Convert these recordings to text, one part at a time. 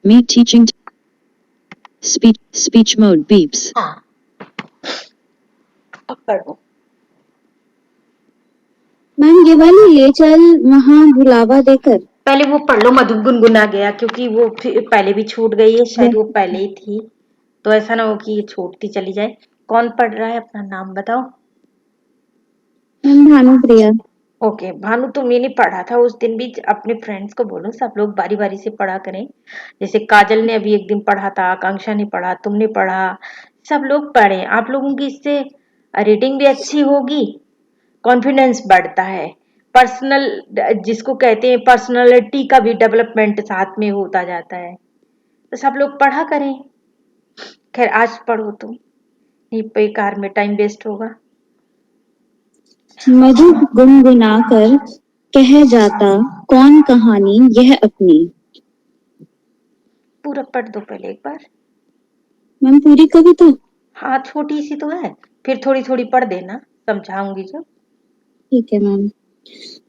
Me teaching. Speech mode beeps. हाँ, अब पढ़ो। मैम ये वाली ले चल वहाँ बुलावा देकर। पहले वो पढ़ लो, मधु गुनगुना गया, क्योंकि वो पहले भी छूट गई है, शायद वो पहले ही थी, तो ऐसा ना हो कि ये छूटती चली जाए। कौन पढ़ रहा है, अपना नाम बताओ। मैम भानुप्रिया। ओके भानु, तुमने नहीं पढ़ा था उस दिन भी, अपने फ्रेंड्स को बोलो सब लोग बारी बारी से पढ़ा करें। जैसे काजल ने अभी एक दिन पढ़ा था, आकांक्षा ने पढ़ा, तुमने पढ़ा, सब लोग पढ़े। आप लोगों की इससे रीडिंग भी अच्छी होगी, कॉन्फिडेंस बढ़ता है, पर्सनल जिसको कहते हैं पर्सनालिटी का भी डेवलपमेंट साथ में होता जाता है। तो सब लोग पढ़ा करें। खैर आज पढ़ो तुम, नहीं बेकार में टाइम वेस्ट होगा। मधु गुनगुनाकर कह जाता कौन कहानी यह अपनी। पूरा पढ़ दो पहले एक बार। मैम पूरी कविता? हाँ छोटी सी तो है, फिर थोड़ी थोड़ी पढ़ देना, समझाऊंगी जब। ठीक है मैम।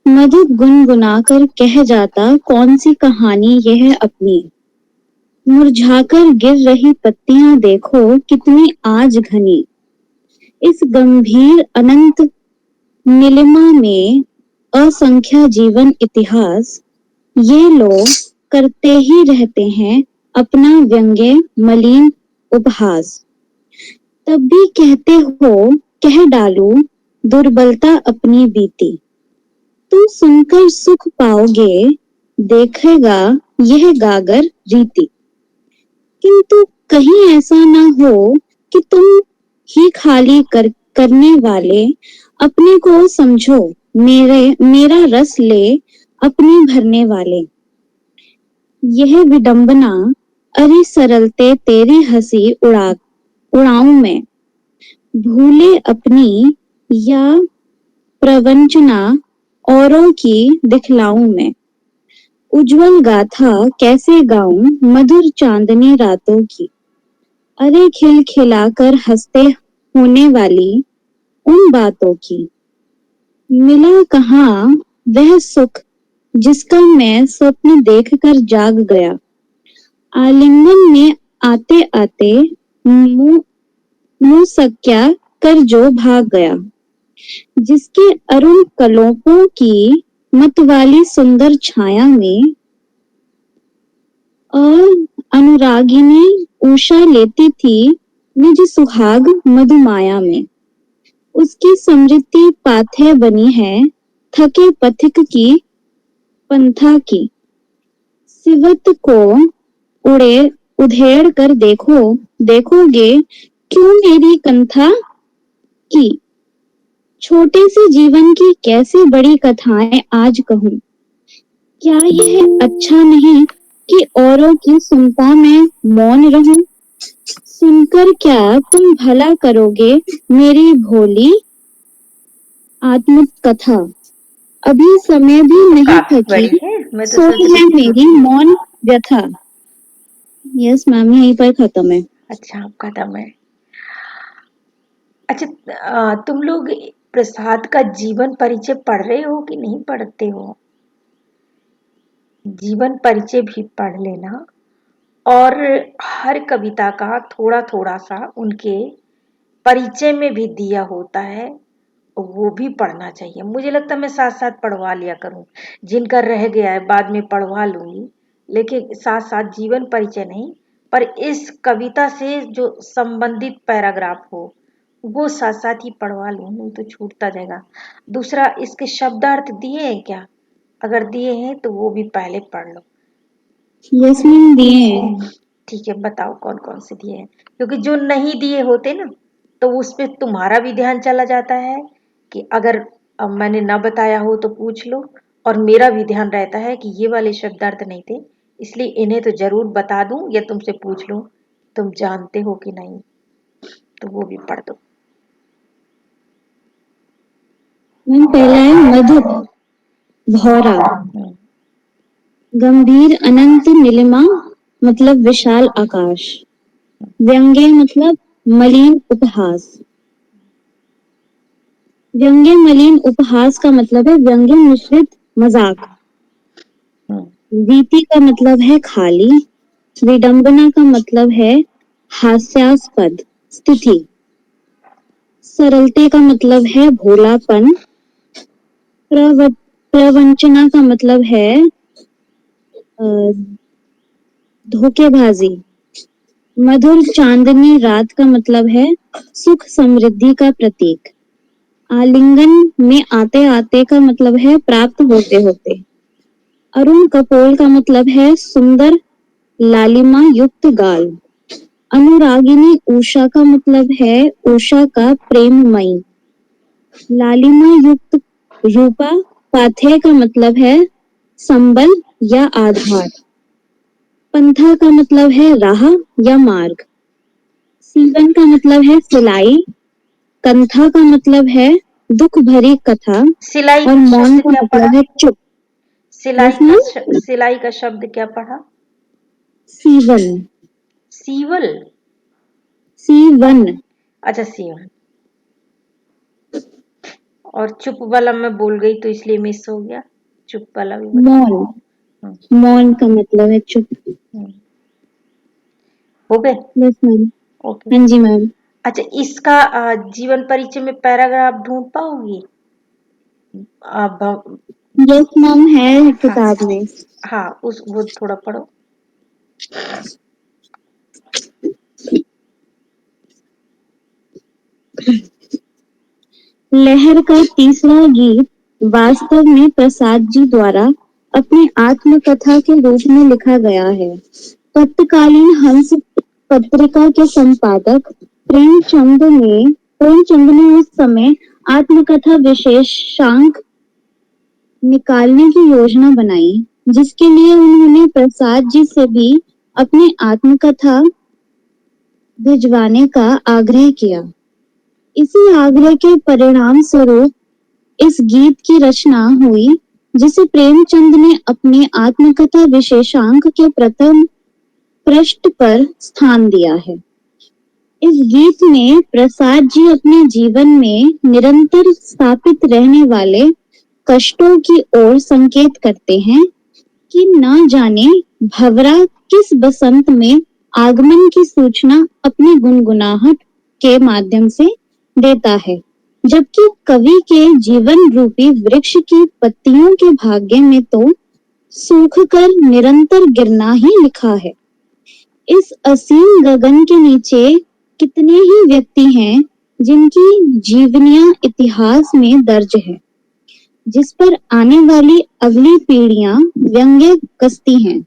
मधु गुनगुनाकर कह जाता कौन सी कहानी यह अपनी। मुरझाकर गिर रही पत्तियां देखो कितनी आज घनी। इस गंभीर अनंत नीलिमा में असंख्य जीवन इतिहास ये लोग करते ही रहते हैं अपना व्यंग्य मलिन उपहास। तब भी कहते हो कह डालूं दुर्बलता अपनी बीती। तुम सुनकर सुख पाओगे देखेगा यह गागर रीति। किंतु कहीं ऐसा न हो कि तुम ही खाली करने वाले अपने को समझो मेरा रस ले अपने भरने वाले। यह विडंबना अरे सरलते तेरी हंसी उड़ाऊं मैं। भूले अपनी या प्रवंचना औरों की दिखलाऊं मैं। उज्जवल गाथा कैसे गाऊं मधुर चांदनी रातों की। अरे खिलखिलाकर हंसते होने वाली उन बातों की। मिला कहाँ वह सुख जिसका मैं स्वप्न देखकर जाग गया। आलिंगन में आते आते मुंह सक्या कर जो भाग गया। जिसके अरुण कलोपों की मतवाली सुंदर छाया में अनुरागिनी उषा लेती थी निज सुहाग मधुमाया में। उसकी समृद्धि पाथेय बनी है थके पथिक की पंथा की। सिवत को उधेड़ कर देखोगे क्यों मेरी कंथा की। छोटे से जीवन की कैसे बड़ी कथाएं आज कहूं। क्या यह अच्छा नहीं कि औरों की सुनता मैं मौन रहूं। सुनकर क्या तुम भला करोगे मेरी भोली आत्मकथा। अभी समय भी नहीं काफी थकी बड़ी है, मैं तो सोच सोई रही है थी मेरी छोटी है। मौन व्यथा। यस मैम यहीं पर खत्म है। अच्छा अब खत्म है। अच्छा तुम लोग प्रसाद का जीवन परिचय पढ़ रहे हो कि नहीं पढ़ते हो। जीवन परिचय भी पढ़ लेना, और हर कविता का थोड़ा थोड़ा सा उनके परिचय में भी दिया होता है, वो भी पढ़ना चाहिए। मुझे लगता है मैं साथ साथ पढ़वा लिया करूं, जिनका रह गया है बाद में पढ़वा लूंगी, लेकिन साथ साथ जीवन परिचय नहीं, पर इस कविता से जो संबंधित पैराग्राफ हो वो साथ साथ ही पढ़वा लूं, नहीं तो छूटता जाएगा। दूसरा, इसके शब्दार्थ दिए हैं क्या, अगर दिए हैं तो वो भी पहले पढ़ लो। यस मैम दिए हैं। ठीक है, बताओ कौन कौन से दिए हैं, क्योंकि जो नहीं दिए होते ना तो उस पे तुम्हारा भी ध्यान चला जाता है कि अगर मैंने ना बताया हो तो पूछ लो, और मेरा भी ध्यान रहता है कि ये वाले शब्दार्थ नहीं थे, इसलिए इन्हें तो जरूर बता दूं या तुमसे पूछ लूं तुम जानते हो कि नहीं, तो वो भी पढ़ दो। मैम पहला है मधुप भौरा। गंभीर अनंत नीलिमा मतलब विशाल आकाश। व्यंग्य मतलब मलिन उपहास। व्यंग्य मलिन उपहास का मतलब है व्यंग्य मिश्रित मजाक। रीति का मतलब है खाली। विडंबना का मतलब है हास्यास्पद स्थिति। सरलते का मतलब है भोलापन। प्रवंचना का मतलब है धोखेबाजी। मधुर चांदनी रात का मतलब है सुख समृद्धि का प्रतीक। आलिंगन में आते आते का मतलब है प्राप्त होते होते। अरुण कपोल का मतलब है सुंदर लालिमा युक्त गाल। अनुरागिनी उषा का मतलब है उषा का प्रेममयी। लालिमा युक्त रूपा पाथेय का मतलब है संबल या आधार। पंथा का मतलब है राह या मार्ग। सीवन का मतलब है सिलाई। कंथा का मतलब है दुख भरी कथा। सिलाई और मौन शब्द का क्या पढ़ा? मतलब है चुप। Yes ma'am. सिलाई का शब्द क्या पढ़ा? सीवन। सीवल। सीवन। अच्छा, सीवन। और चुप वाला मैं बोल गई तो इसलिए मिस हो गया। चुप वाला भी बता। मौन। मौन का मतलब है चुप। हो गए? Yes ma'am. ओके। हाँ जी मैम। अच्छा, इसका जीवन परिचय में पैराग्राफ ढूंढ पाओगी? अब यस मैम है हाँ किताब में। हाँ, उस वो थोड़ा पढ़ो। लहर का तीसरा गीत वास्तव में प्रसाद जी द्वारा अपनी आत्मकथा के रूप में लिखा गया है। तत्कालीन हंस पत्रिका के संपादक प्रेमचंद ने उस समय आत्मकथा विशेषांक निकालने की योजना बनाई, जिसके लिए उन्होंने प्रसाद जी से भी अपनी आत्मकथा भिजवाने का आग्रह किया। इसी आग्रह के परिणाम स्वरूप इस गीत की रचना हुई, जिसे प्रेमचंद ने अपनी आत्मकथा विशेषांक के प्रथम पृष्ठ पर स्थान दिया है। इस गीत में प्रसाद जी अपने जीवन में निरंतर स्थापित रहने वाले कष्टों की ओर संकेत करते हैं कि न जाने भंवरा किस बसंत में आगमन की सूचना अपनी गुनगुनाहट के माध्यम से देता है, जबकि कवि के जीवन रूपी वृक्ष की पत्तियों के भाग्य में तो सूखकर निरंतर गिरना ही लिखा है। इस असीम गगन के नीचे कितने ही व्यक्ति हैं जिनकी जीवनियां इतिहास में दर्ज है, जिस पर आने वाली अगली पीढ़ियां व्यंग्य कसती हैं,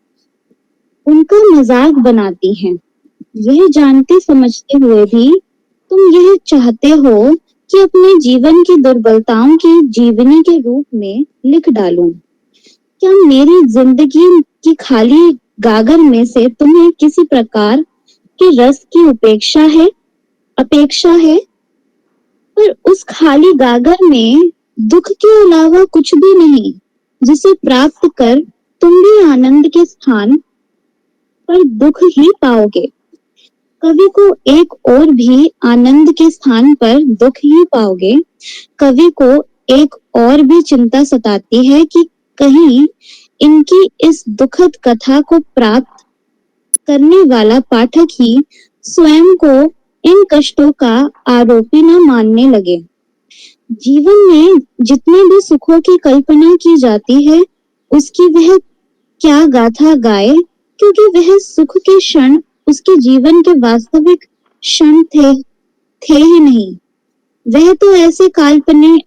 उनका मजाक बनाती हैं। यह जानते समझते हुए भी तुम यह चाहते हो कि अपने जीवन की दुर्बलताओं की जीवनी के रूप में लिख डालूं। क्या मेरी जिंदगी की खाली गागर में से तुम्हें किसी प्रकार के रस की अपेक्षा है? पर उस खाली गागर में दुख के अलावा कुछ भी नहीं, जिसे प्राप्त कर तुम भी आनंद के स्थान पर दुख ही पाओगे। कवि को एक और भी आनंद के स्थान पर दुख ही पाओगे। कवि को एक और भी चिंता सताती है कि कहीं इनकी इस दुखद कथा को प्राप्त करने वाला पाठक ही स्वयं को इन कष्टों का आरोपी न मानने लगे। जीवन में जितने भी सुखों की कल्पना की जाती है, उसकी वह क्या गाथा गाए, क्योंकि वह सुख के क्षण उसके जीवन के वास्तविक क्षण थे ही नहीं। वह तो ऐसे काल्पनिक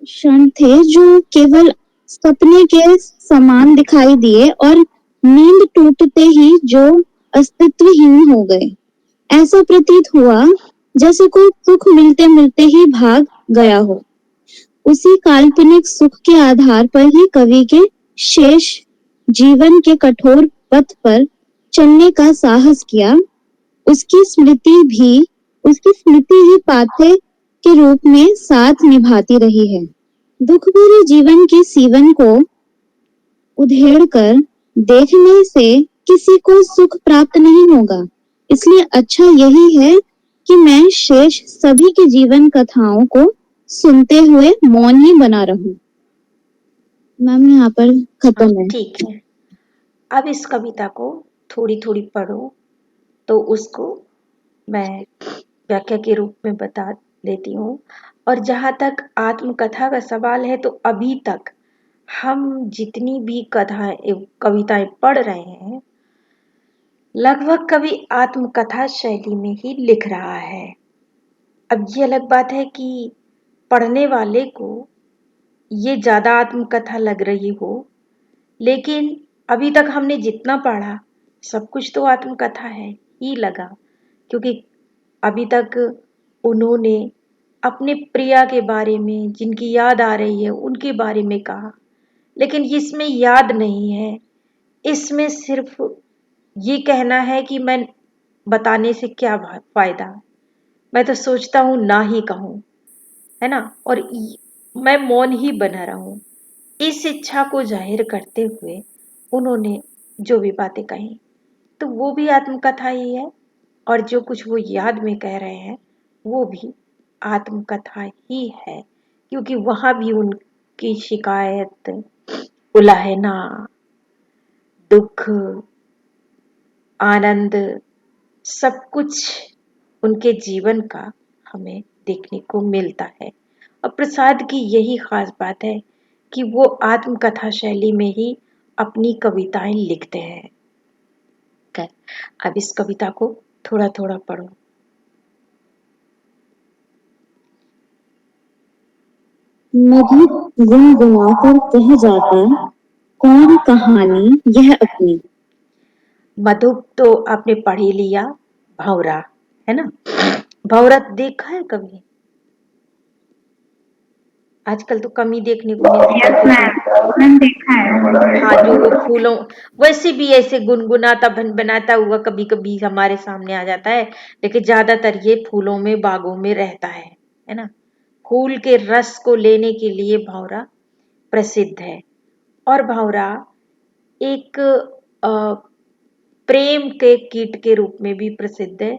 क्षण थे जो केवल सपने के समान दिखाई दिए और नींद टूटते ही जो अस्तित्वहीन हो गए। ऐसा प्रतीत हुआ जैसे कोई सुख मिलते मिलते ही भाग गया हो। उसी काल्पनिक सुख के आधार पर ही कवि के शेष जीवन के कठोर पथ पर चलने का साहस किया। उसकी स्मृति ही पाथे के रूप में साथ निभाती रही है। दुख भरे जीवन के सीवन को उधेड़ कर देखने से किसी को सुख प्राप्त नहीं होगा। इसलिए अच्छा यही है कि मैं शेष सभी के जीवन कथाओं को सुनते हुए मौन ही बना रहूं। मैम यहाँ पर खत्म है। ठीक है। अब इस कविता को थोड़ी थोड़ी पढ़ो तो उसको मैं व्याख्या के रूप में बता देती हूँ। और जहाँ तक आत्मकथा का सवाल है तो अभी तक हम जितनी भी कविताएं पढ़ रहे हैं लगभग कवि आत्मकथा शैली में ही लिख रहा है। अब ये अलग बात है कि पढ़ने वाले को ये ज्यादा आत्मकथा लग रही हो, लेकिन अभी तक हमने जितना पढ़ा सब कुछ तो आत्मकथा है ही लगा, क्योंकि अभी तक उन्होंने अपने प्रिया के बारे में, जिनकी याद आ रही है उनके बारे में कहा, लेकिन इसमें याद नहीं है, इसमें सिर्फ ये कहना है कि मैं बताने से क्या फायदा, मैं तो सोचता हूँ ना ही कहूँ, है ना, और मैं मौन ही बना रहूं। इस इच्छा को जाहिर करते हुए उन्होंने जो भी बातें कही तो वो भी आत्मकथा ही है, और जो कुछ वो याद में कह रहे हैं वो भी आत्मकथा ही है, क्योंकि वहां भी उनकी शिकायत, उलाहना, दुख, आनंद, सब कुछ उनके जीवन का हमें देखने को मिलता है। और प्रसाद की यही खास बात है कि वो आत्मकथा शैली में ही अपनी कविताएं लिखते हैं। अब इस कविता को थोड़ा थोड़ा पढ़ो। मधु गुनगुनाकर कह जाता, कौन कहानी यह अपनी। मधु तो आपने पढ़ ही लिया, भंवरा, है ना। भंवरा देखा है कभी? आजकल तो कम ही देखने को मिलता है, मैंने देखा है। हाँ, जो वो फूलों, वैसे भी ऐसे गुनगुनाता बनाता हुआ कभी कभी हमारे सामने आ जाता है, लेकिन ज्यादातर ये फूलों में, बागों में रहता है ना। फूल के रस को लेने के लिए भंवरा प्रसिद्ध है। और भंवरा एक प्रेम के कीट के रूप में भी प्रसिद्ध है।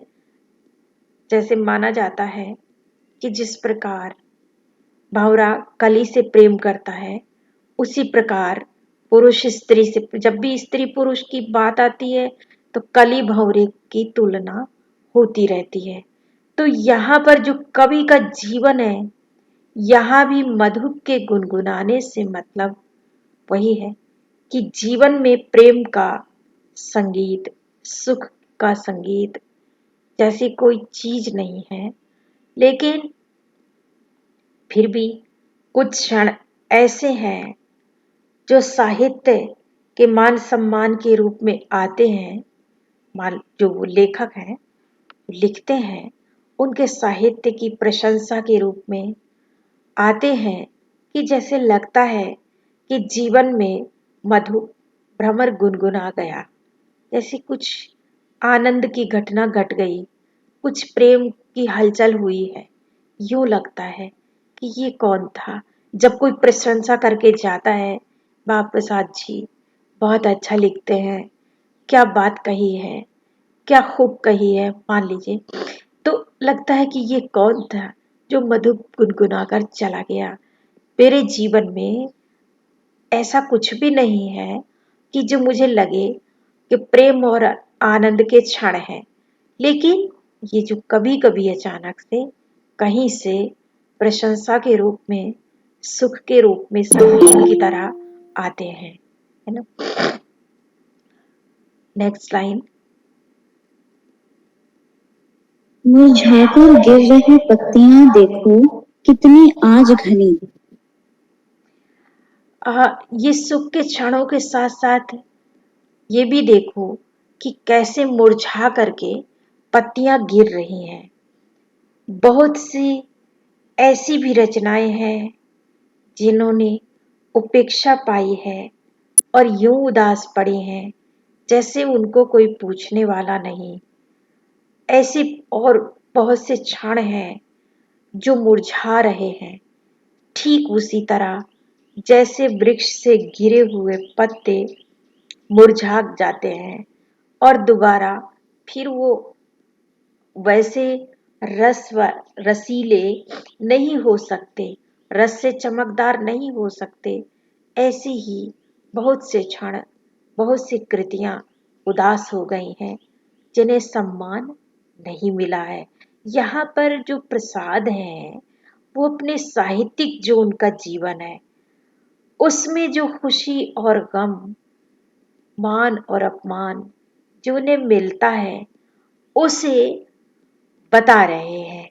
जैसे माना जाता है कि जिस प्रकार भंवरा कली से प्रेम करता है, उसी प्रकार पुरुष स्त्री से, जब भी स्त्री पुरुष की बात आती है तो कली भंवरे की तुलना होती रहती है। तो यहाँ पर जो कवि का जीवन है, यहाँ भी मधु के गुनगुनाने से मतलब वही है कि जीवन में प्रेम का संगीत, सुख का संगीत जैसी कोई चीज नहीं है, लेकिन फिर भी कुछ क्षण ऐसे हैं जो साहित्य के मान सम्मान के रूप में आते हैं। मान जो वो लेखक हैं लिखते हैं, उनके साहित्य की प्रशंसा के रूप में आते हैं, कि जैसे लगता है कि जीवन में मधु भ्रमर गुनगुना गया, जैसे कुछ आनंद की घटना घट गई, कुछ प्रेम की हलचल हुई है। यूं लगता है कि ये कौन था, जब कोई प्रशंसा करके जाता है, वाह प्रसाद जी बहुत अच्छा लिखते हैं, क्या बात कही है, क्या खूब कही है, मान लीजिए, तो लगता है कि ये कौन था जो मधु गुनगुनाकर चला गया। मेरे जीवन में ऐसा कुछ भी नहीं है कि जो मुझे लगे कि प्रेम और आनंद के क्षण हैं, लेकिन ये जो कभी कभी अचानक से कहीं से प्रशंसा के रूप में, सुख के रूप में संगीत की तरह आते हैं, है ना। Next line. मुरझाकर गिर रही पत्तियां देखो, कितनी आज घनी। ये सुख के क्षणों के साथ साथ ये भी देखो कि कैसे मुरझा करके पत्तियां गिर रही हैं। बहुत सी ऐसी भी रचनाएं हैं जिन्होंने उपेक्षा पाई है और यूं उदास पड़े हैं जैसे उनको कोई पूछने वाला नहीं। ऐसी और बहुत से क्षण हैं जो मुरझा रहे हैं, ठीक उसी तरह जैसे वृक्ष से गिरे हुए पत्ते मुरझा जाते हैं और दोबारा फिर वो वैसे रसीले नहीं हो सकते, रस से चमकदार नहीं हो सकते, ऐसी ही बहुत से क्षण, बहुत सी कृतियां उदास हो गई हैं जिन्हें सम्मान नहीं मिला है। यहाँ पर जो प्रसाद है वो अपने साहित्यिक जो उनका जीवन है उसमें जो खुशी और गम, मान और अपमान जो उन्हें मिलता है उसे बता रहे हैं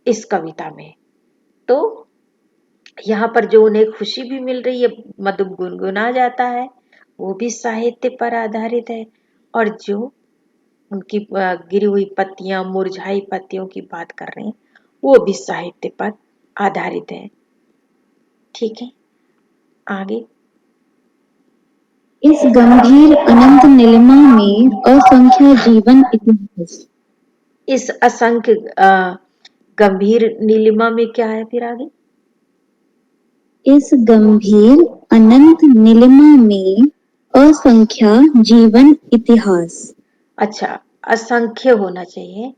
इस कविता में। तो यहाँ पर जो उन्हें खुशी भी मिल रही है, मधुप गुनगुना जाता है, वो भी साहित्य पर आधारित है। और जो उनकी गिरी हुई पत्तियां, मुरझाई पत्तियों की बात कर रहे हैं, वो भी साहित्य पर आधारित है। ठीक है, आगे। इस गंभीर अनंत नीलिमा में असंख्य जीवन इतिहास। इस असंख्य गंभीर नीलिमा में क्या है फिर आगे? इस गंभीर अनंत नीलिमा में असंख्य जीवन इतिहास। अच्छा, असंख्य होना चाहिए,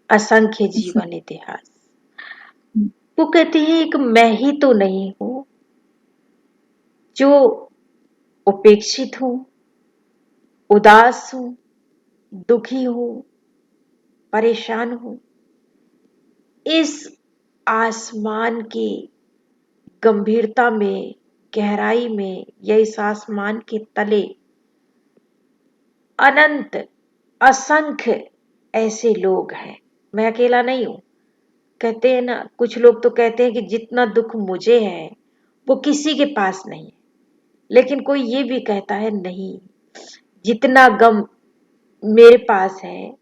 असंख्य जीवन इतिहास। वो कहते हैं एक मैं ही तो नहीं हूं जो उपेक्षित हूं, उदास हूं, दुखी हूं, परेशान हूं। इस आसमान की गंभीरता में, गहराई में, या इस आसमान के तले अनंत, असंख्य ऐसे लोग हैं। मैं अकेला नहीं हूं। कहते हैं ना, कुछ लोग तो कहते हैं कि जितना दुख मुझे है वो किसी के पास नहीं है, लेकिन कोई ये भी कहता है नहीं, जितना गम मेरे पास है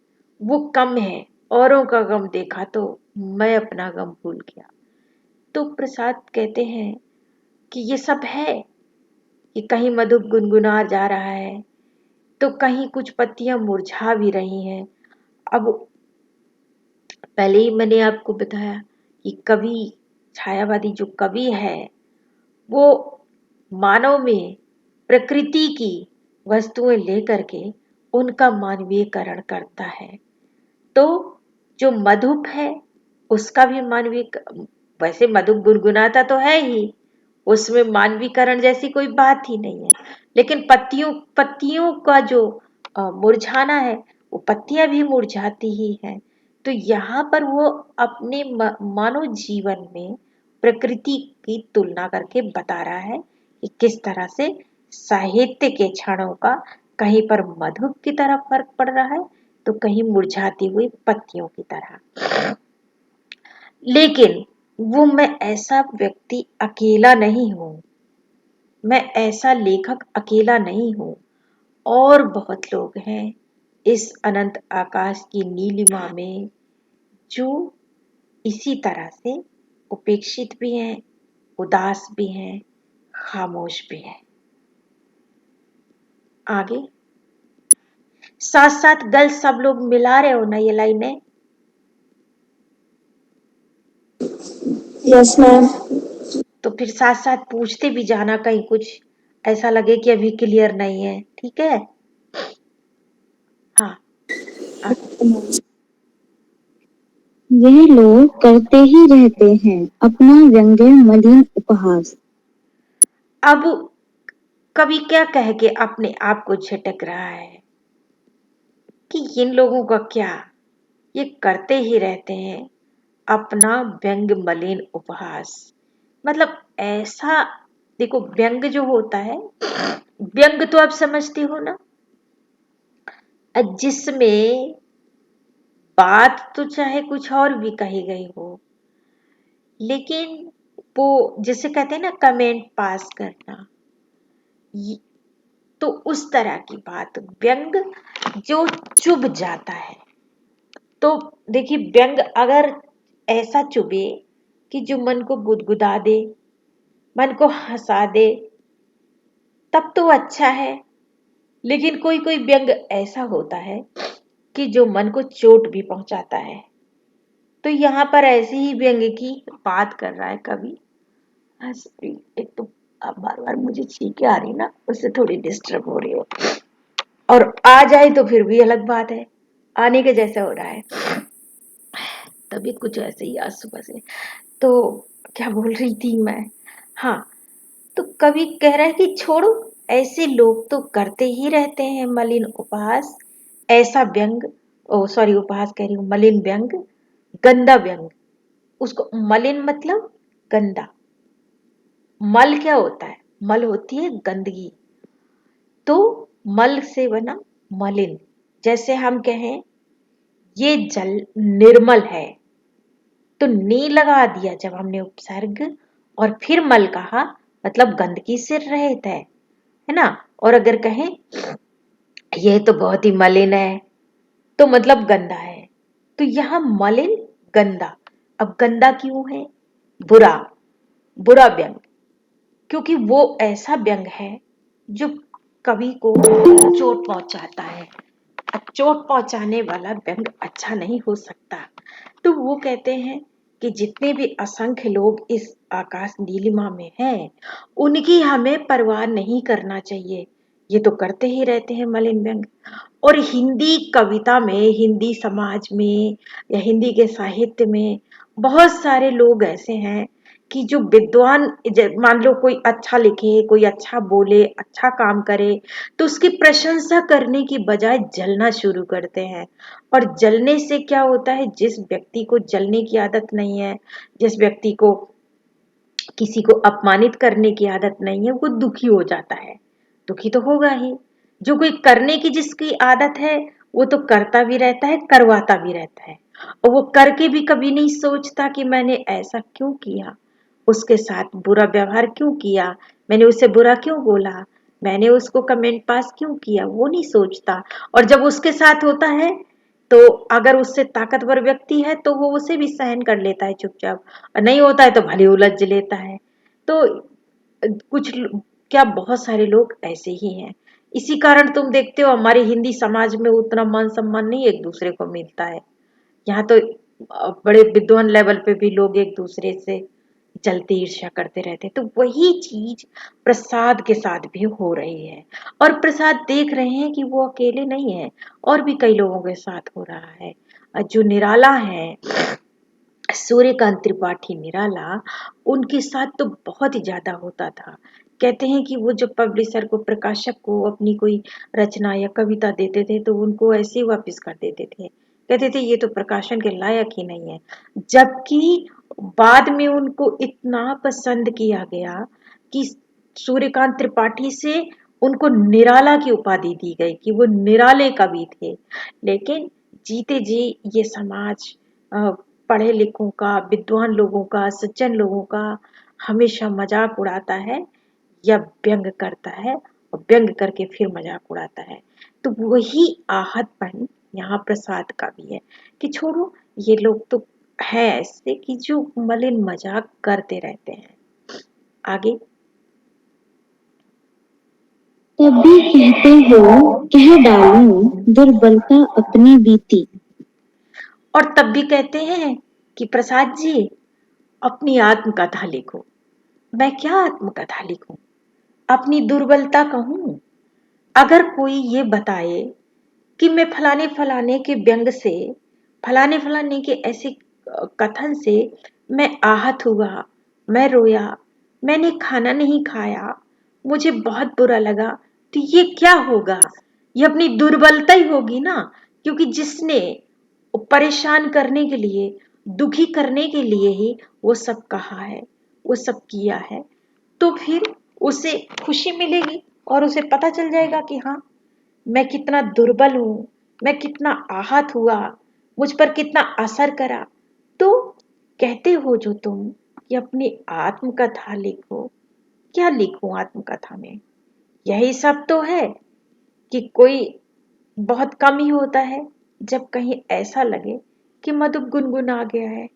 वो कम है। औरों का गम देखा तो मैं अपना गम भूल गया। तो प्रसाद कहते हैं कि ये सब है कि कहीं मधुप गुनगुना जा रहा है तो कहीं कुछ पत्तियां मुरझा भी रही हैं। अब पहले ही मैंने आपको बताया कि कवि, छायावादी जो कवि है वो मानव में प्रकृति की वस्तुएं लेकर के उनका मानवीयकरण करता है। तो जो मधुप है उसका भी मानवीय, वैसे मधुप गुनगुनाता तो है ही, उसमें मानवीकरण जैसी कोई बात ही नहीं है, लेकिन पत्तियों पत्तियों का जो मुरझाना है, वो पत्तियां भी मुरझाती ही हैं। तो यहाँ पर वो अपने मानव जीवन में प्रकृति की तुलना करके बता रहा है कि किस तरह से साहित्य के क्षणों का कहीं पर मधुप की तरह फर्क पड़ रहा है तो कहीं मुरझाती हुई पत्तियों की तरह। लेकिन वो मैं ऐसा व्यक्ति अकेला नहीं हूं, मैं ऐसा लेखक अकेला नहीं हूं, और बहुत लोग हैं इस अनंत आकाश की नीलिमा में जो इसी तरह से उपेक्षित भी हैं, उदास भी हैं, खामोश भी हैं। आगे। साथ साथ गल सब लोग मिला रहे हो ना ये लाइनें? Yes ma'am. तो फिर साथ साथ पूछते भी जाना, कहीं कुछ ऐसा लगे कि अभी क्लियर नहीं है। ठीक है, हाँ, आगे। यह लोग करते ही रहते हैं अपना व्यंग्य मलिन उपहास। अब कवि क्या कह के अपने आप को झटक रहा है कि इन लोगों का क्या, ये करते ही रहते हैं अपना व्यंग मलिन उपहास। मतलब ऐसा, देखो व्यंग जो होता है, व्यंग तो आप समझती हो ना, जिसमें बात तो चाहे कुछ और भी कही गई हो, लेकिन वो जिसे कहते हैं ना कमेंट पास करना, तो उस तरह की बात, व्यंग जो चुभ जाता है। तो देखिए, व्यंग अगर ऐसा चुभे कि जो मन को गुदगुदा दे, मन को हंसा दे, तब तो अच्छा है। लेकिन कोई कोई व्यंग ऐसा होता है कि जो मन को चोट भी पहुंचाता है। तो यहाँ पर ऐसे ही व्यंग की बात कर रहा है कवि। एक तो अब बार बार मुझे छींके आ रही ना, उससे थोड़ी डिस्टर्ब हो रही हो, और आ जाए तो फिर भी अलग बात है, आने के जैसा हो रहा है। तबीयत कुछ ऐसे ही आज सुबह से। तो क्या बोल रही थी मैं? हाँ, तो कवि कह रहा है कि छोड़ो, ऐसे लोग तो करते ही रहते हैं मलिन उपहास, ऐसा व्यंग, ओ सॉरी उपहास कह रही हूँ, मलिन व्यंग, गंदा व्यंग। उसको मलिन मतलब गंदा। मल क्या होता है? मल होती है गंदगी। तो मल से बना मलिन। जैसे हम कहें ये जल निर्मल है, तो नी लगा दिया जब हमने उपसर्ग, और फिर मल कहा, मतलब गंदगी से रहित है ना। और अगर कहें ये तो बहुत ही मलिन है, तो मतलब गंदा है। तो यहां मलिन गंदा। अब गंदा क्यों है? बुरा, बुरा व्यंग, क्योंकि वो ऐसा व्यंग है जो कवि को चोट पहुंचाता है। चोट पहुंचाने वाला व्यंग अच्छा नहीं हो सकता। तो वो कहते हैं कि जितने भी असंख्य लोग इस आकाश नीलिमा में हैं, उनकी हमें परवाह नहीं करना चाहिए। ये तो करते ही रहते हैं मलिन व्यंग। और हिंदी कविता में, हिंदी समाज में या हिंदी के साहित्य में बहुत सारे लोग ऐसे हैं कि जो विद्वान, मान लो कोई अच्छा लिखे, कोई अच्छा बोले, अच्छा काम करे, तो उसकी प्रशंसा करने की बजाय जलना शुरू करते हैं। और जलने से क्या होता है? जिस व्यक्ति को जलने की आदत नहीं है, जिस व्यक्ति को किसी को अपमानित करने की आदत नहीं है, वो दुखी हो जाता है। दुखी तो होगा ही। जो कोई करने की जिसकी आदत है, वो तो करता भी रहता है, करवाता भी रहता है। और वो करके भी कभी नहीं सोचता कि मैंने ऐसा क्यों किया, उसके साथ बुरा व्यवहार क्यों किया, मैंने उसे बुरा क्यों बोला, मैंने उसको कमेंट पास क्यों किया, वो नहीं सोचता। और जब उसके साथ होता है, तो अगर उससे ताकतवर व्यक्ति है तो वो उसे भी सहन कर लेता है चुपचाप, और नहीं होता है तो भले उलझ लेता है। तो क्या बहुत सारे लोग ऐसे ही हैं। इसी कारण तुम देखते हो हमारे हिंदी समाज में उतना मान सम्मान नहीं एक दूसरे को मिलता है। यहाँ तो बड़े विद्वान लेवल पे भी लोग एक दूसरे से जलते ईर्ष्या करते रहते हैं। तो वही चीज प्रसाद के साथ भी हो रही है। और प्रसाद देख रहे हैं कि वो अकेले नहीं है, और भी कई लोगों के साथ हो रहा है। जो निराला है, सूर्यकांत त्रिपाठी निराला, उनके साथ तो बहुत ही ज्यादा होता था। कहते हैं कि वो जब पब्लिशर को, प्रकाशक को अपनी कोई रचना या कविता देते थे, तो उनको ऐसे ही वापस कर देते थे। कहते थे ये तो प्रकाशन के लायक ही नहीं है। जबकि बाद में उनको इतना पसंद किया गया कि सूर्यकांत त्रिपाठी से उनको निराला की उपाधि दी गई कि वो निराले कवि थे। लेकिन जीते जी ये समाज पढ़े लिखों का, विद्वान लोगों का, सज्जन लोगों का हमेशा मजाक उड़ाता है या व्यंग करता है, और व्यंग करके फिर मजाक उड़ाता है। तो वही आहतपन यहाँ प्रसाद का भी है कि छोड़ो, ये लोग तो है ऐसे कि जो मलिन मजाक करते रहते हैं। आगे। तब भी कहते हो, कह डालूं दुर्बलता अपनी बीती। और तब भी कहते हैं कि प्रसाद जी अपनी आत्मकथा लिखो। मैं क्या आत्मकथा लिखूं? अपनी दुर्बलता कहूं? अगर कोई ये बताए कि मैं फलाने फलाने के व्यंग से, फलाने फलाने के ऐसे कथन से मैं आहत हुआ, मैं रोया, मैंने खाना नहीं खाया, मुझे बहुत बुरा लगा, तो ये क्या होगा? ये अपनी दुर्बलता ही होगी ना। क्योंकि जिसने परेशान करने के लिए, दुखी करने के लिए ही वो सब कहा है, वो सब किया है, तो फिर उसे खुशी मिलेगी और उसे पता चल जाएगा कि हाँ, मैं कितना दुर्बल हूं, मैं कितना आहत हुआ, मुझ पर कितना असर करा। तो कहते हो जो तुम कि अपनी आत्मकथा लिखो, क्या लिखूं आत्मकथा में? यही सब तो है कि कोई बहुत कम ही होता है जब कहीं ऐसा लगे कि मधुप गुनगुन आ गया है।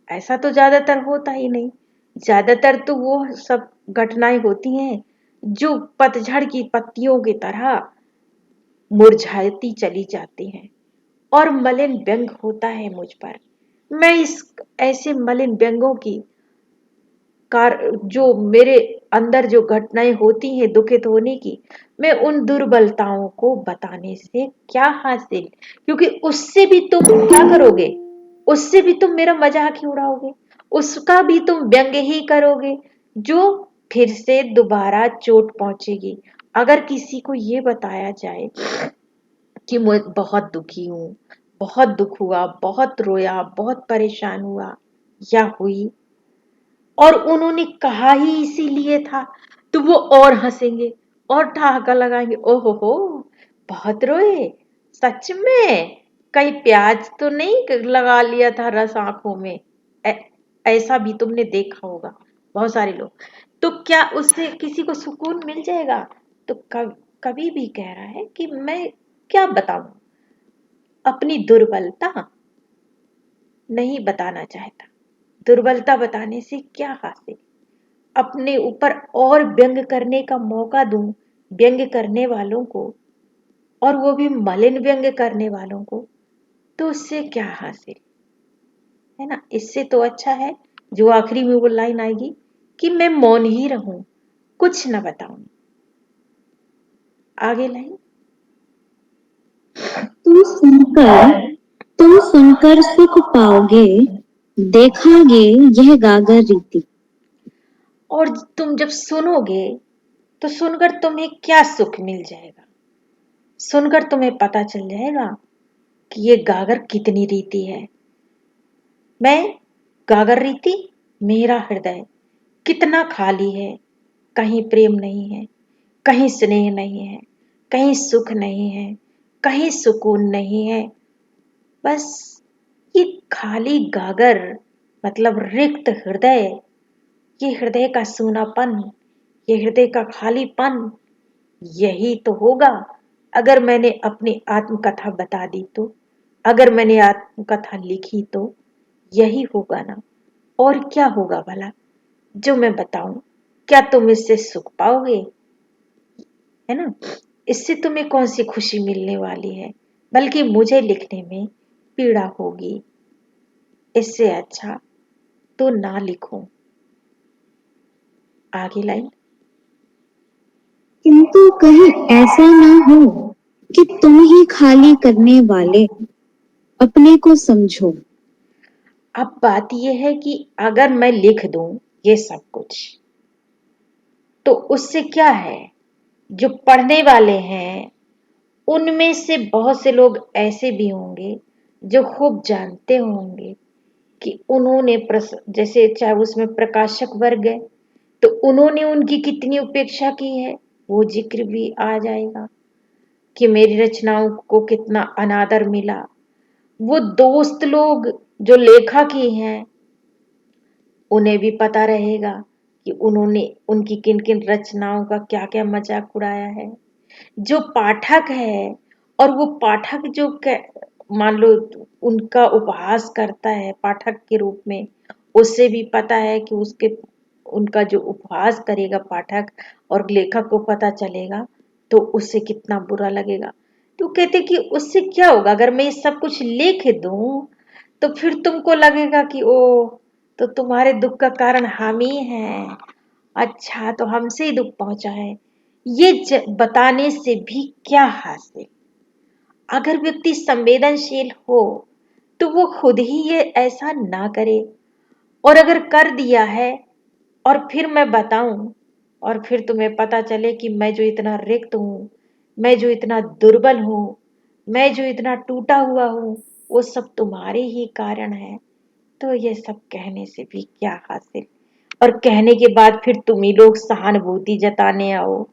ऐसा तो ज्यादातर होता ही नहीं। ज्यादातर तो वो सब घटनाएं होती हैं जो पतझड़ की पत्तियों की तरह मुरझाती चली जाती हैं, और मलिन व्यंग होता है मुझ पर। मैं इस ऐसे मलिन व्यंगों की कार, जो मेरे अंदर जो घटनाएं होती हैं दुखित होने की, मैं उन दुर्बलताओं को बताने से क्या हासिल? क्योंकि उससे भी तुम क्या करोगे? उससे भी तुम मेरा मजाक ही उड़ाओगे, उसका भी तुम व्यंग ही करोगे, जो फिर से दोबारा चोट पहुंचेगी। अगर किसी को ये बताया जाए कि मैं बहुत दुखी हूँ, बहुत दुख हुआ, बहुत रोया, बहुत परेशान हुआ या हुई, और उन्होंने कहा ही इसीलिए था, तो वो और हंसेंगे और ठहाका लगाएंगे, ओहो हो, बहुत रोए, सच में, कहीं प्याज तो नहीं लगा लिया था रस आंखों में। ऐसा भी तुमने देखा होगा बहुत सारे लोग। तो क्या उससे किसी को सुकून मिल जाएगा? तो कभी भी कह रहा है कि मैं क्या बताऊं, अपनी दुर्बलता नहीं बताना चाहता। दुर्बलता बताने से क्या हासिल? अपने ऊपर और व्यंग करने का मौका दूं व्यंग करने वालों को, और वो भी मलिन व्यंग करने वालों को, तो उससे क्या हासिल? है ना? इससे तो अच्छा है जो आखिरी में वो लाइन आएगी कि मैं मौन ही रहूं, कुछ ना बताऊं। आगे लाइन, तुम सुनकर तुम सुनकर सुख पाओगे, देखागे यह गागर रीति। और तुम जब सुनोगे तो सुनकर तुम्हें क्या सुख मिल जाएगा? सुनकर तुम्हें पता चल जाएगा कि ये गागर कितनी रीति है। मैं गागर रीति, मेरा हृदय कितना खाली है, कहीं प्रेम नहीं है, कहीं स्नेह नहीं है, कहीं सुख नहीं है, कहीं सुकून नहीं है। बस ये खाली गागर मतलब रिक्त हृदय, ये हृदय का सूनापन, ये हृदय का खालीपन, यही तो होगा अगर मैंने अपनी आत्मकथा बता दी तो, अगर मैंने आत्मकथा लिखी तो यही होगा ना। और क्या होगा भला जो मैं बताऊं? क्या तुम इससे सुख पाओगे? है ना? इससे तुम्हें कौन सी खुशी मिलने वाली है? बल्कि मुझे लिखने में पीड़ा होगी। इससे अच्छा तो ना लिखूं। आगे लाइन, किंतु कहीं ऐसा ना हो कि तुम ही खाली करने वाले अपने को समझो। अब बात यह है कि अगर मैं लिख दूं ये सब कुछ, तो उससे क्या है? जो पढ़ने वाले हैं उनमें से बहुत से लोग ऐसे भी होंगे जो खूब जानते होंगे कि उन्होंने जैसे चाहे उसमें प्रकाशक वर्ग है तो उन्होंने उनकी कितनी उपेक्षा की है, वो जिक्र भी आ जाएगा कि मेरी रचनाओं को कितना अनादर मिला। वो दोस्त लोग जो लेखक ही हैं उन्हें भी पता रहेगा कि उन्होंने उनकी किन किन रचनाओं का क्या क्या मजाक उड़ाया है। जो पाठक है और वो पाठक जो मान लो उनका उपहास करता है पाठक के रूप में, उससे भी पता है कि उसके उनका जो उपहास करेगा पाठक और लेखक को पता चलेगा तो उससे कितना बुरा लगेगा। तो कहते कि उससे क्या होगा अगर मैं ये सब कुछ लिख दूं, तो फिर तुमको लगेगा कि ओ, तो तुम्हारे दुख का कारण हम ही हैं। अच्छा, तो हमसे ही दुख पहुंचा है। ये बताने से भी क्या हासिल? अगर व्यक्ति संवेदनशील हो तो वो खुद ही ये ऐसा ना करे, और अगर कर दिया है और फिर मैं बताऊं और फिर तुम्हें पता चले कि मैं जो इतना रिक्त हूं, मैं जो इतना दुर्बल हूं, मैं जो इतना टूटा हुआ हूं, वो सब तुम्हारे ही कारण है, तो ये सब कहने से भी क्या हासिल? और कहने के बाद फिर तुम ही लोग सहानुभूति जताने आओ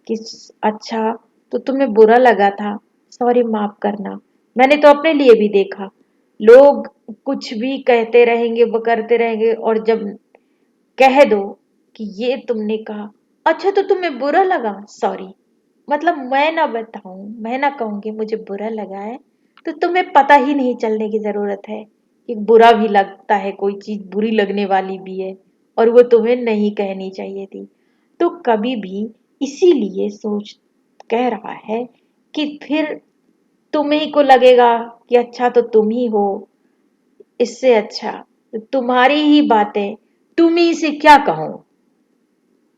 कि अच्छा, तो तुम्हें बुरा लगा था, सॉरी, माफ करना। मैंने तो अपने लिए भी देखा, लोग कुछ भी कहते रहेंगे, वो करते रहेंगे, और जब कह दो कि ये तुमने कहा, अच्छा तो तुम्हें बुरा लगा, सॉरी, मतलब मैं ना बताऊं, मैं ना कहूंगी मुझे बुरा लगा है, तो तुम्हें पता ही नहीं चलने की जरूरत है कि बुरा भी लगता है, कोई चीज बुरी लगने वाली भी है और वो तुम्हें नहीं कहनी चाहिए थी। तो कभी भी इसीलिए सोच कह रहा है कि फिर तुम्ही को लगेगा कि अच्छा तो तुम ही हो, इससे अच्छा तो तुम्हारी ही बातें, तुम ही से क्या कहूं,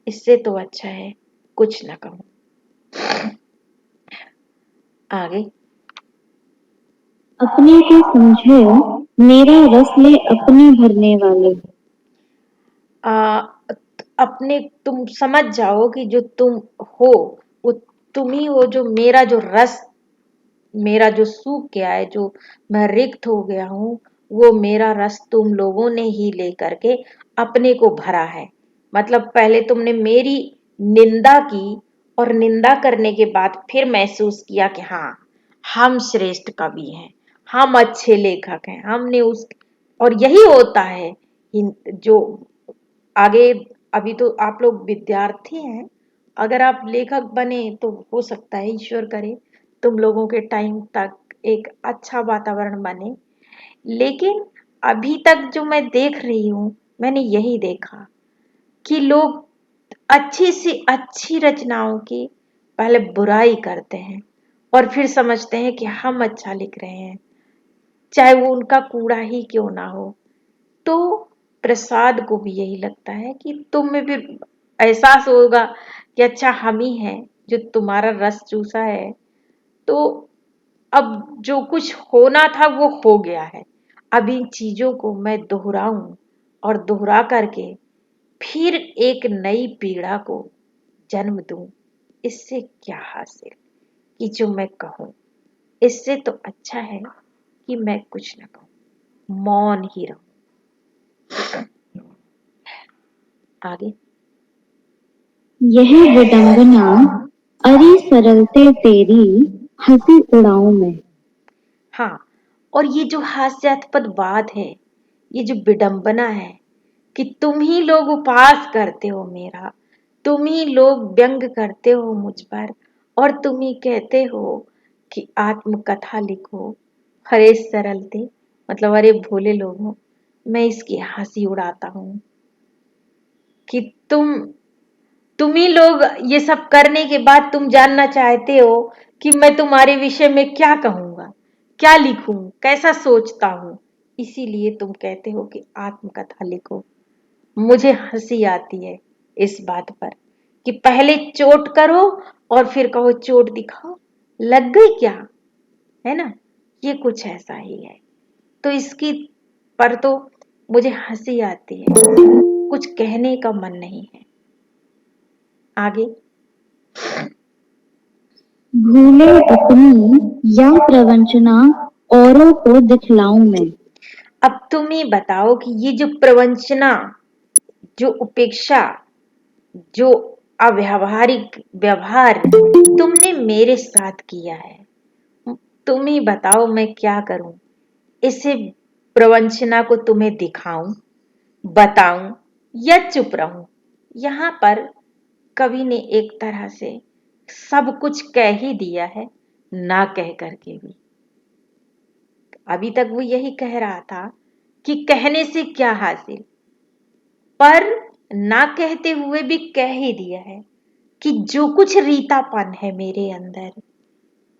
इससे तो अच्छा है कुछ ना कहूं। आगे, अपने को समझो, मेरा रस ले अपने भरने वाले। आ, अपने तुम समझ जाओ कि जो तुम हो वो तुम ही हो, जो मेरा जो रस, मेरा जो सूख गया है, जो मैं रिक्त हो गया हूँ, वो मेरा रस तुम लोगों ने ही लेकर के अपने को भरा है। मतलब पहले तुमने मेरी निंदा की और निंदा करने के बाद फिर महसूस किया कि हाँ, हम श्रेष्ठ कवि हैं, हम अच्छे लेखक हैं, हमने उस, और यही होता है जो आगे, अभी तो आप लोग विद्यार्थी हैं, अगर आप लेखक बने तो हो सकता है ईश्वर करे तुम लोगों के टाइम तक एक अच्छा वातावरण बने। लेकिन अभी तक जो मैं देख रही हूँ, मैंने यही देखा कि लोग अच्छी सी अच्छी रचनाओं की पहले बुराई करते हैं और फिर समझते हैं कि हम अच्छा लिख रहे हैं, चाहे वो उनका कूड़ा ही क्यों ना हो। तो प्रसाद को भी यही लगता है कि तुम में भी एहसास होगा कि अच्छा हम ही हैं जो तुम्हारा रस चूसा है। तो अब जो कुछ होना था वो हो गया है। अब इन चीजों को मैं दोहराऊं और दोहरा करके फिर एक नई पीड़ा को जन्म दूं, इससे क्या हासिल कि जो मैं कहूं। इससे तो अच्छा है कि मैं कुछ न कहूं, मौन ही रहूं। आगे। यह विडंबना, अरे सरलते तेरी, हंसी उड़ाऊं मैं। हाँ, और ये जो हास्यास्पद बात है, ये जो विडंबना है कि तुम ही लोग उपहास करते हो मेरा, तुम ही लोग व्यंग करते हो मुझ पर, और तुम ही कहते हो कि आत्मकथा लिखो। अरे सरलते, मतलब अरे भोले लोगों, मैं इसकी हंसी उड़ाता हूँ कि तुम ही लोग ये सब करने के बाद तुम जानना चाहते हो कि मैं तुम्हारे विषय में क्या कहूंगा, क्या लिखूं, कैसा सोचता हूं। इसीलिए तुम कहते हो कि आत्मकथा लिखो। मुझे हंसी आती है इस बात पर कि पहले चोट करो और फिर कहो चोट दिखाओ, लग गई क्या, है ना। ये कुछ ऐसा ही है। तो इसकी पर तो मुझे हंसी आती है, कुछ कहने का मन नहीं है। आगे। भूले अपनी या प्रवंचना, औरों को दिखलाऊं मैं। अब तुम ही बताओ कि ये जो प्रवंचना, जो उपेक्षा, जो अव्यावहारिक व्यवहार तुमने मेरे साथ किया है, तुम ही बताओ मैं क्या करूं। इसे प्रवंचना को तुम्हें दिखाऊं, बताऊं या चुप रहूं। यहां पर कवि ने एक तरह से सब कुछ कह ही दिया है, ना कह करके भी। अभी तक वो यही कह रहा था कि कहने से क्या हासिल, पर ना कहते हुए भी कह ही दिया है कि जो कुछ रीतापन है मेरे अंदर,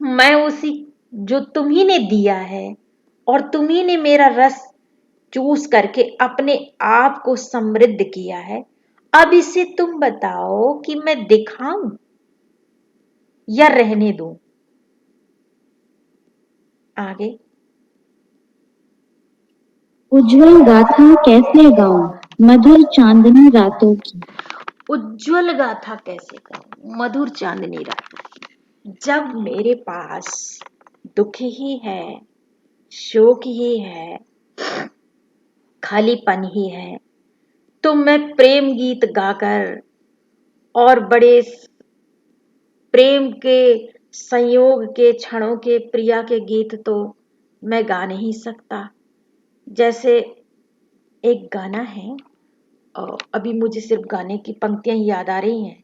मैं उसी, जो तुम्ही ने दिया है और तुम्ही ने मेरा रस चूस करके अपने आप को समृद्ध किया है, अब इसे तुम बताओ कि मैं दिखाऊं या रहने दूं। आगे। उज्जवल गाथा कैसे गाऊं, मधुर चांदनी रातों की। उज्जवल गाथा कैसे कहूं, मधुर चांदनी रात, जब मेरे पास दुख ही है, शोक ही है, खालीपन ही है, तो मैं प्रेम गीत गाकर और बड़े प्रेम के संयोग के क्षणों के प्रिया के गीत तो मैं गा नहीं सकता। जैसे एक गाना है, अभी मुझे सिर्फ गाने की पंक्तियां ही याद आ रही हैं,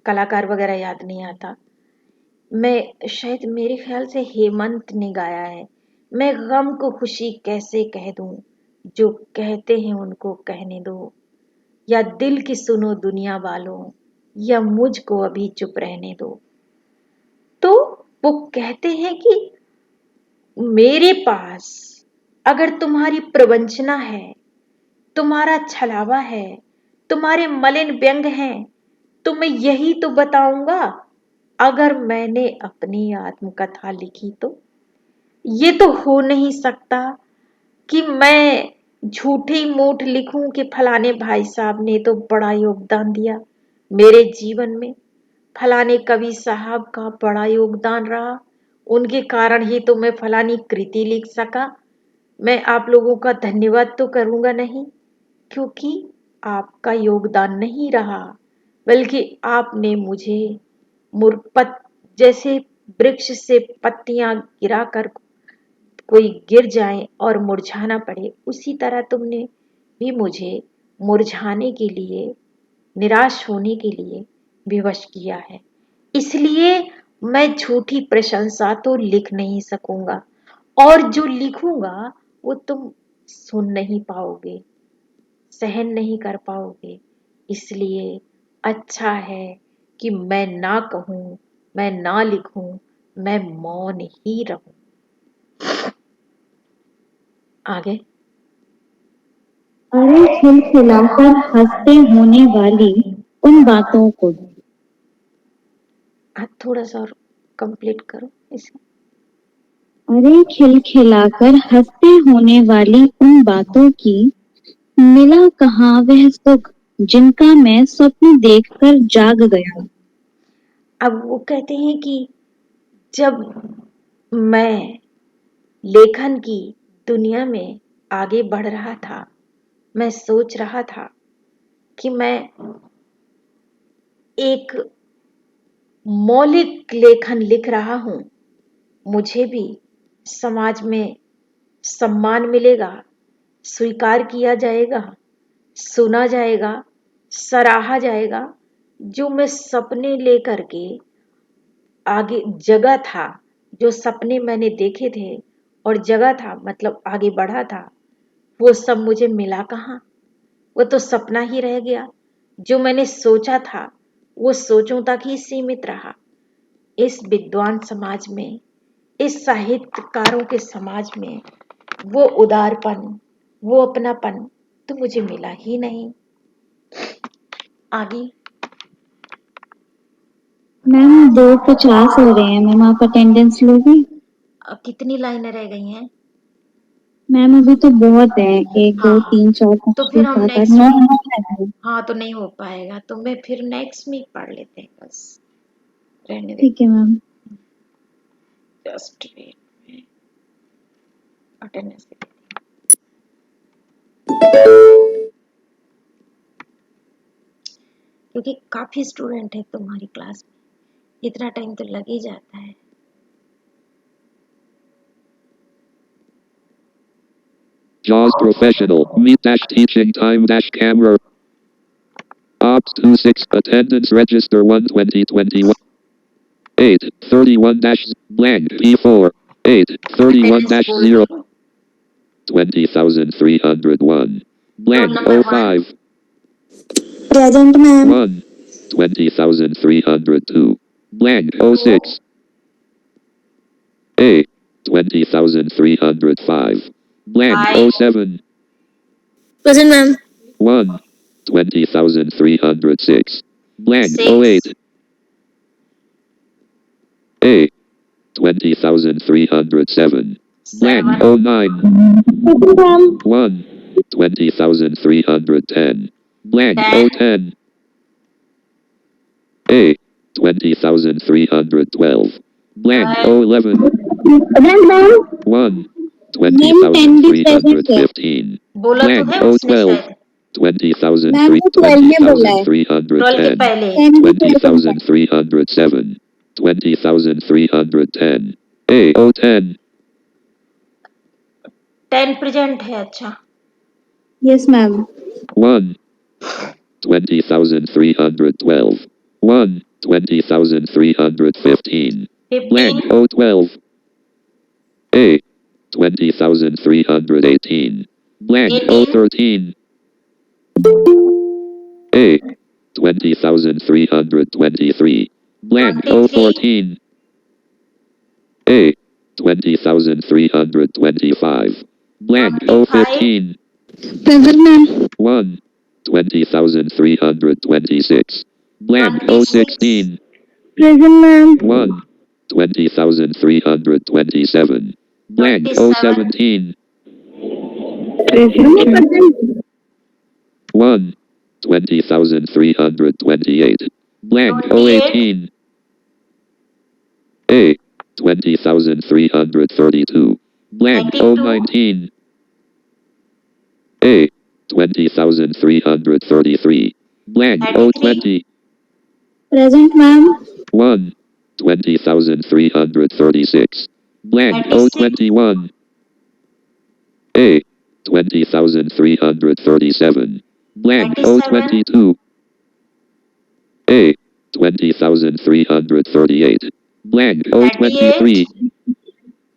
कलाकार वगैरह याद नहीं आता। मैं शायद, मेरे ख्याल से हेमंत ने गाया है, मैं गम को खुशी कैसे कह दूं, जो कहते हैं उनको कहने दो, या दिल की सुनो दुनिया वालों, या मुझको अभी चुप रहने दो। तो वो कहते हैं कि मेरे पास अगर तुम्हारी प्रवंचना है, तुम्हारा छलावा है, तुम्हारे मलिन व्यंग हैं, तो मैं यही तो बताऊंगा। अगर मैंने अपनी आत्मकथा लिखी तो ये तो हो नहीं सकता कि मैं झूठी मूठ लिखूं कि फलाने भाई साहब ने तो बड़ा योगदान दिया मेरे जीवन में, फलाने कवि साहब का बड़ा योगदान रहा, उनके कारण ही तो मैं फलानी कृति लिख सका। मैं आप लोगों का धन्यवाद तो करूंगा नहीं, क्योंकि आपका योगदान नहीं रहा, बल्कि आपने मुझे मुरपत जैसे वृक्ष से पत्तियां गिराकर कोई गिर जाए और मुरझाना पड़े, उसी तरह तुमने भी मुझे मुरझाने के लिए, निराश होने के लिए विवश किया है। इसलिए मैं झूठी प्रशंसा तो लिख नहीं सकूंगा, और जो लिखूंगा वो तुम सुन नहीं पाओगे, सहन नहीं कर पाओगे। इसलिए अच्छा है कि मैं ना कहूं, मैं ना लिखूं, मैं मौन ही रहूं। आगे। अरे खिलखिलाकर हंसते होने वाली उन बातों को। थोड़ा सा और कंप्लीट करो इसे। अरे खिलखिलाकर हंसते होने वाली उन बातों की मिला कहाँ वह सुख जिनका मैं स्वप्न देखकर जाग गया। अब वो कहते हैं कि जब मैं लेखन की दुनिया में आगे बढ़ रहा था, मैं सोच रहा था कि मैं एक मौलिक लेखन लिख रहा हूं, मुझे भी समाज में सम्मान मिलेगा, स्वीकार किया जाएगा, सुना जाएगा, सराहा जाएगा। जो मैं सपने लेकर के आगे जगह था, जो सपने मैंने देखे थे और जगह था मतलब आगे बढ़ा था, वो सब मुझे मिला कहाँ? वो तो सपना ही रह गया। जो मैंने सोचा था वो सोचों तक ही सीमित रहा। इस विद्वान समाज में, इस साहित्यकारों के समाज में वो उदारपन, वो अपनापन तो मुझे मिला ही नहीं। आगे। मैम 2:50 हो रहे हैं, मैम आप अटेंडेंस लोगे? अब कितनी लाइनें रह गई हैं? मैम अभी तो बहुत है, 1 2 हाँ, 3 4 5 तो 6 फिर हम 7 8 नेक्स्ट 9 वीक, 9 है। हाँ तो नहीं हो पाएगा, तो मैं फिर नेक्स्ट वीक पढ़ लेते हैं, बस रहने दे। ठीक है मैम। जस्ट वेट में अटेंडेंस। क्योंकि काफी स्टूडेंट है तुम्हारी क्लास में, इतना टाइम तो लग ही जाता है। JAWS Professional, Meet-Teaching Time-Camera. Opt 26, Attendance Register 1 2021. 831 blank P4. 831 attendance बोल 0. दो। 20,301. Blank Roll number 05. Present ma'am. 1. 20,302. Blank 06. A. 20,305. Blank 5, 07. Present ma'am. 1. 20,306. Blank 6, 08. A. 20,307. Blank 7, 09. Present ma'am. 1. 20,310. Blank 10, 010. A. 20,312. Blank 12, 011. Present ma'am. 1. Ma'am 10 भी present है। 20,315. बोला तो Blank है उसने 012. शायद। 20,003. Ma'am वो 12 में बोला है। 12 के 20,310. पहले। 10 भी प्रेजेंट है। 20,307. 20,310. A. 010. 10 प्रेजेंट है, अच्छा। Yes ma'am. 1. 20,312. 1. 20,315. Blank 15, 012. A. 20,318. Blank 18, 013. A. 20,323. Blank 23, 014. A. 20,325. Blank 25, 015. Present ma'am. 1. 20,326. Blank 26, 016. Present ma'am. 1. 20,327. Blank 27, 017. 1. 20,328. Blank. 018. A. 20,332. Blank. 019. A. 20,333. Blank. 020. Present, ma'am. 1. 20,336. Blank. 021. A. 20,337. Blank. 022. A. 20,338. Blank. 023.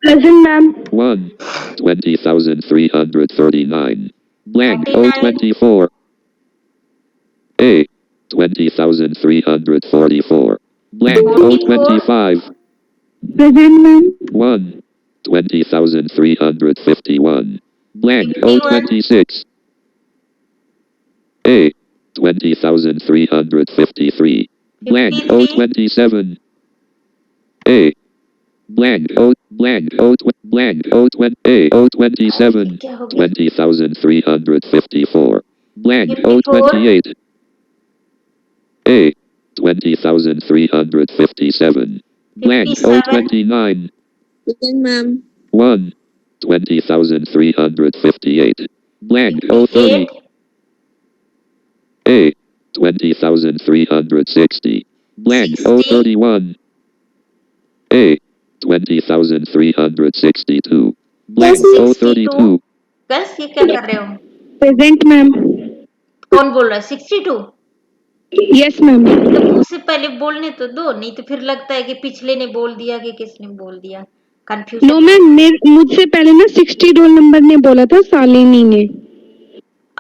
Present, ma'am. 1. 20,339. Blank. 024. A. 20,344. Blank. 025. Present, ma'am. 1. 20,351. Blank. 026. A. 20,353. Blank. 027. A. Blank. O. Blank. O. Blank. O. A. 027. क्या हो गया? 20,354. Blank. 54. 028. A. 20,357. Blank. 57. 029. Present, ma'am. 1. 20,358. Blank. 030. 58. A. 20,360. Blank. 60. 031. A. 20,362. Blank. 032. Girls ये क्या कर रहे हो? Present, ma'am. कौन बोल रहा है? 62. Yes, ma'am. तो मुंह से पहले बोलने तो दो, नहीं तो फिर लगता है कि पिछले ने बोल दिया कि किसने बोल दिया. कंफ्यूजन. No, ma'am. मुझसे पहले ना 60 रोल नंबर ने बोला था, शालिनी ने.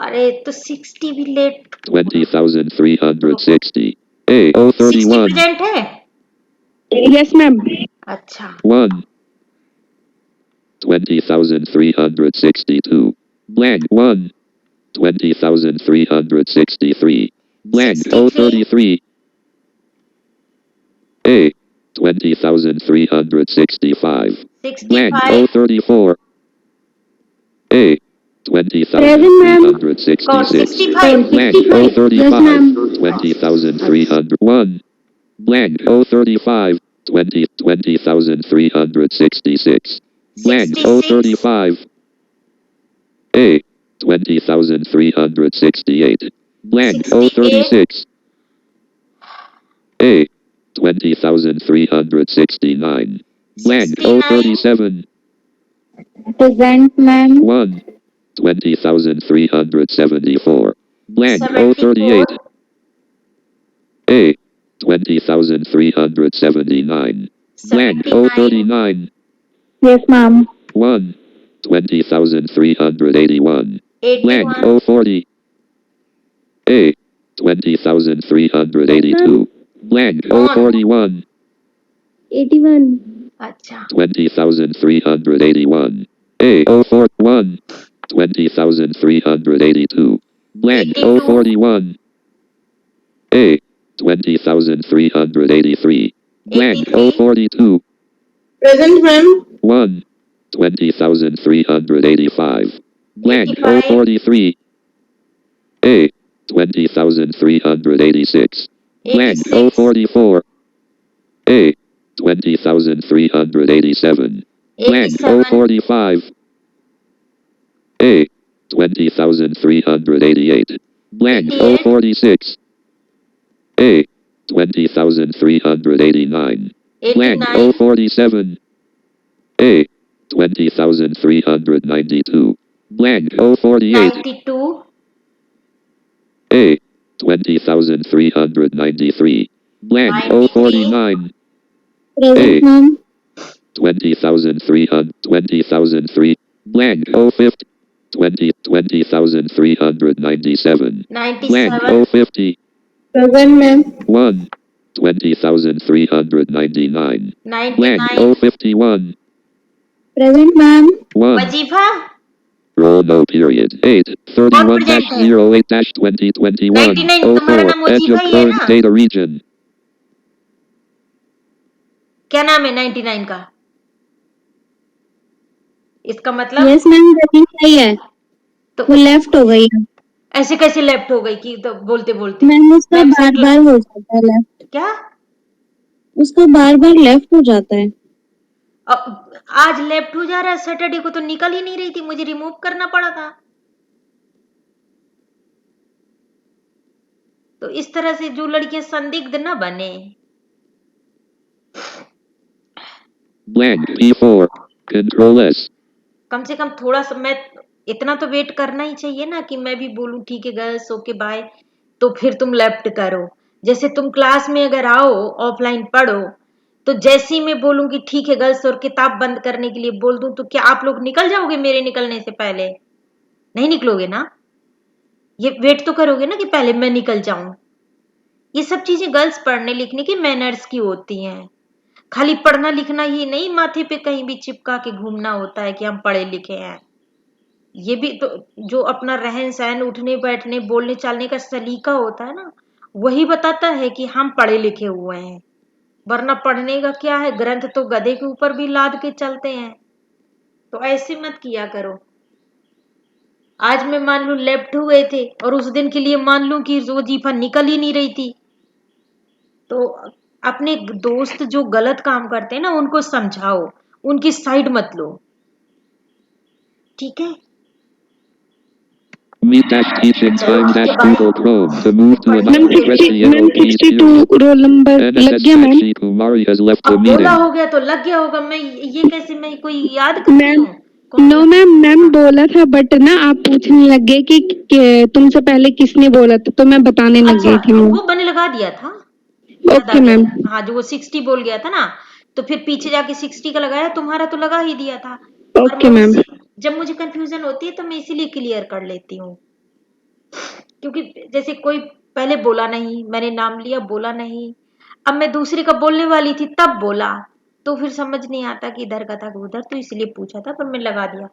अरे तो 60 भी लेट. 20,360. A. 60 031. प्रेजेंट है. Yes, ma'am. अच्छा. 1. 20,362. Blank. 1. 20,363. Blank. 033. A. 20,365. Blank. 65. 034. A. Present, ma'am. 20,366. 65. Blank. 035. Yes, ma'am. 20,301. Blank. 035. 20,366. Blank. 035. A. 20,368. Blank. 036. A. 20,369. Blank. 037. Present, ma'am. 1. 20,374. Blank. 038. A. 20,379. Blank. 039. Yes, ma'am. 1. 20,381. Blank. 81. 040. A. 20,382. Blank. On. 041. 81. अच्छा. 20,381. A. 041. 20,382. Blank. 82. 041. A. 20,383. Blank. 83. 042. Present, ma'am. 1. 20,385. Blank. 85. 043. A. 20,386. Blank. 86. 044. A. 20,387. Blank. 87. 045. A. 20,388. Blank. 88. 046. A. 20,389. Blank. 89. 047. A. 20,392. Blank. 048. 92. A. 20,393. Blank. 049. Present, ma'am. 20,300. 20,003. Blank. 050. 20,397. Blank. 97. 050. Present, ma'am. 1. 20,399. Blank. 99. 051. Present, ma'am. 1. वजीफा. Roll no period. 8. 31 present है? 08 2021. 99 तुम्हारा नाम 04. Edge वजीफा of ही है current ना? data region. क्या नाम है 99 का? इसका मतलब Yes, ma'am. वजीफा ही है. वो लेफ्ट हो गई है। ऐसे कैसे लेफ्ट हो गई कि तो बोलते बोलते मैम उसका वेबसाइट बार बार हो जाता है लेफ्ट, क्या उसका बार बार लेफ्ट हो जाता है। आज लेफ्ट हो जा रहा है, सैटरडे को तो निकल ही नहीं रही थी, मुझे रिमूव करना पड़ा था। तो इस तरह से जो लड़कियां संदिग्ध न बने। Blank P4. Control S. कम से कम थोड़ा सा मैं इतना तो वेट करना ही चाहिए ना कि मैं भी बोलूं ठीक है गर्ल्स ओके बाय, तो फिर तुम लेफ्ट करो। जैसे तुम क्लास में अगर आओ ऑफलाइन पढ़ो, तो जैसे ही मैं बोलूं कि ठीक है गर्ल्स और किताब बंद करने के लिए बोल दूं, तो क्या आप लोग निकल जाओगे मेरे निकलने से पहले? नहीं निकलोगे ना, ये वेट तो करोगे ना कि पहले मैं निकल जाऊं। ये सब चीजें गर्ल्स पढ़ने लिखने की मैनर्स की होती हैं। खाली पढ़ना लिखना ही नहीं, माथे पे कहीं भी चिपका के घूमना होता है कि हम पढ़े लिखे हैं। ये भी तो जो अपना रहन सहन उठने बैठने बोलने चालने का सलीका होता है ना, वही बताता है कि हम पढ़े लिखे हुए हैं। वरना पढ़ने का क्या है, ग्रंथ तो गधे के ऊपर भी लाद के चलते हैं। तो ऐसे मत किया करो। आज मैं मान लू लेफ्ट हो गए थे और उस दिन के लिए मान लू कि वजीफा निकल ही नहीं रही थी, तो अपने दोस्त जो गलत काम करते हैं ना उनको समझाओ, उनकी साइड मत लो, ठीक है? Me dash teaching चलो time ठीक है dash bye. Google Chrome. To move to पढ़ने another के press लिए the yellow keys ma'am period. 62 roll number लग NSS गया ma'am. Sakshi Kumari has left the अब बोला meeting. हो गया तो लग गया होगा। मैं ये कैसे मैं कोई याद करती मैम हूँ कौन नो मैम बोला था, बट ना आप पूछने लग गए कि तुमसे पहले किसने बोला था, तो मैं बताने लग अच्छा गई थी मैम। वो मैंने लगा दिया था, याद आ ओके गया। मैम। हाँ जो वो 60 बोल गया था ना, तो फिर पीछे जाके 60 का लगाया, तुम्हारा तो लगा ही दिया था। पर ओके मैं मैम। जब मुझे कंफ्यूजन होती है तो मैं इसीलिए क्लियर कर लेती हूँ, क्योंकि जैसे कोई पहले बोला नहीं, मैंने नाम लिया बोला नहीं, अब मैं दूसरे का बोलने वाली थी तब बोला, तो फिर समझ नहीं आता कि इधर का था कि उधर, तो इसलिए पूछा था, पर मैं लगा दिया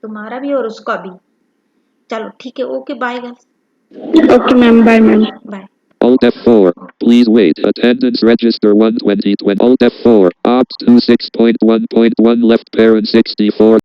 तुम्हारा भी और उसका भी। चलो ठीक है, okay bye girls, okay ma'am, bye ma'am. Bye. Alt F4. Please wait. Attendance register 120. Alt F4. Opt 26.1.1 left parent 64.